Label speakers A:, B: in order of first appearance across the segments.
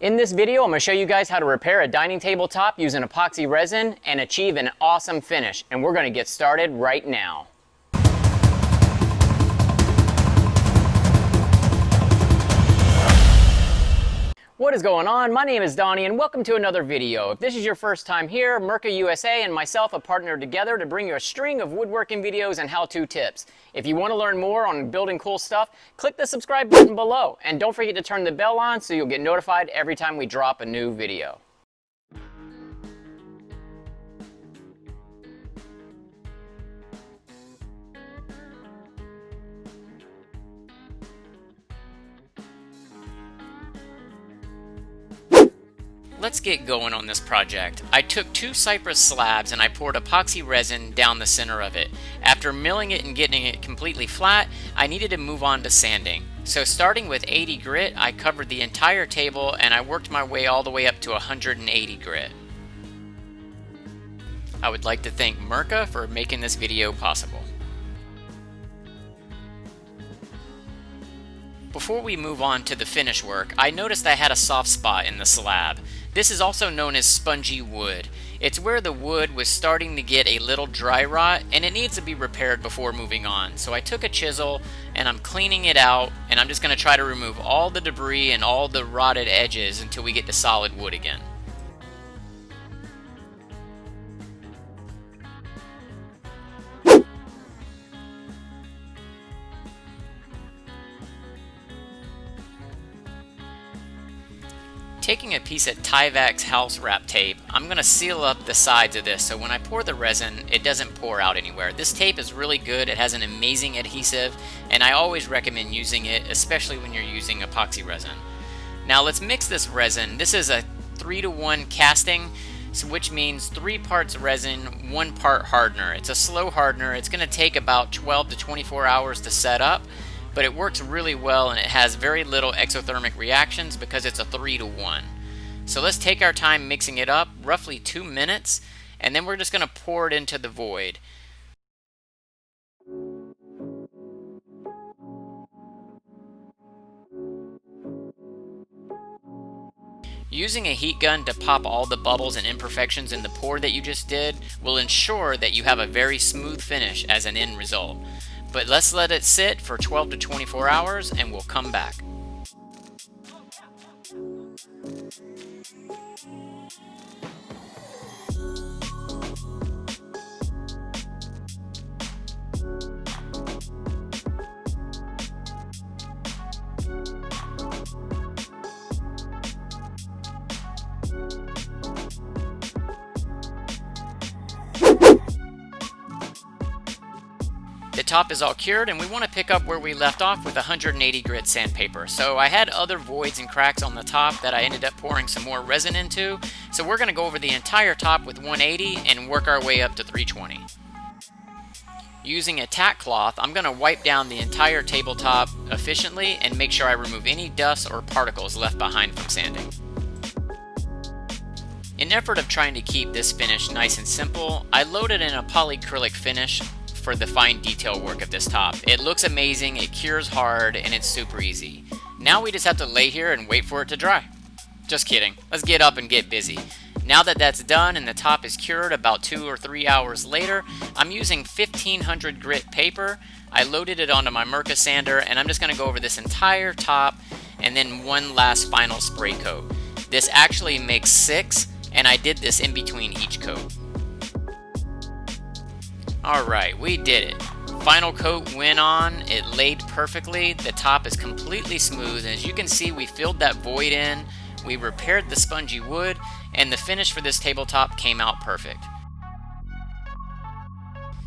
A: In this video, I'm going to show you guys how to repair a dining table top using epoxy resin and achieve an awesome finish. And we're going to get started right now. What is going on? My name is Donnie and welcome to another video. If this is your first time here, Mirka USA and myself have partnered together to bring you a string of woodworking videos and how-to tips. If you want to learn more on building cool stuff, click the subscribe button below. And don't forget to turn the bell on so you'll get notified every time we drop a new video. Let's get going on this project. I took 2 cypress slabs and I poured epoxy resin down the center of it. After milling it and getting it completely flat, I needed to move on to sanding. So starting with 80 grit, I covered the entire table and I worked my way all the way up to 180 grit. I would like to thank Mirka for making this video possible. Before we move on to the finish work, I noticed I had a soft spot in the slab. This is also known as spongy wood. It's where the wood was starting to get a little dry rot and it needs to be repaired before moving on. So I took a chisel and I'm cleaning it out and I'm just going to try to remove all the debris and all the rotted edges until we get to solid wood again. Taking a piece of Tyvek's house wrap tape, I'm going to seal up the sides of this so when I pour the resin, it doesn't pour out anywhere. This tape is really good, it has an amazing adhesive, and I always recommend using it, especially when you're using epoxy resin. Now let's mix this resin. This is a 3-to-1 casting, which means 3 parts resin, 1 part hardener. It's a slow hardener. It's going to take about 12 to 24 hours to set up, but it works really well and it has very little exothermic reactions because it's a 3-to-1. So let's take our time mixing it up, roughly 2 minutes, and then we're just going to pour it into the void. Using a heat gun to pop all the bubbles and imperfections in the pour that you just did will ensure that you have a very smooth finish as an end result. But let's let it sit for 12 to 24 hours and we'll come back. The top is all cured and we want to pick up where we left off with 180 grit sandpaper. So I had other voids and cracks on the top that I ended up pouring some more resin into. So we're going to go over the entire top with 180 and work our way up to 320. Using a tack cloth, I'm going to wipe down the entire tabletop efficiently and make sure I remove any dust or particles left behind from sanding. In an effort of trying to keep this finish nice and simple, I loaded in a polyacrylic finish for the fine detail work of this top. It looks amazing, it cures hard, and it's super easy. Now we just have to lay here and wait for it to dry. Just kidding. Let's get up and get busy. Now that that's done and the top is cured about 2 or 3 hours later, I'm using 1500 grit paper. I loaded it onto my Mirka sander and I'm just going to go over this entire top and then one last final spray coat. This actually makes 6 and I did this in between each coat. Alright, we did it. Final coat went on, it laid perfectly, the top is completely smooth, and as you can see we filled that void in, we repaired the spongy wood, and the finish for this tabletop came out perfect.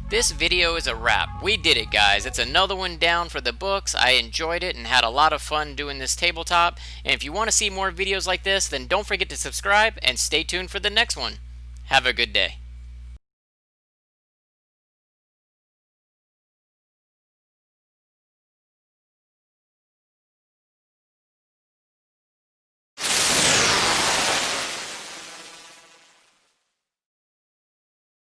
A: This video is a wrap. We did it, guys. It's another one down for the books. I enjoyed it and had a lot of fun doing this tabletop, and if you want to see more videos like this, then don't forget to subscribe and stay tuned for the next one. Have a good day.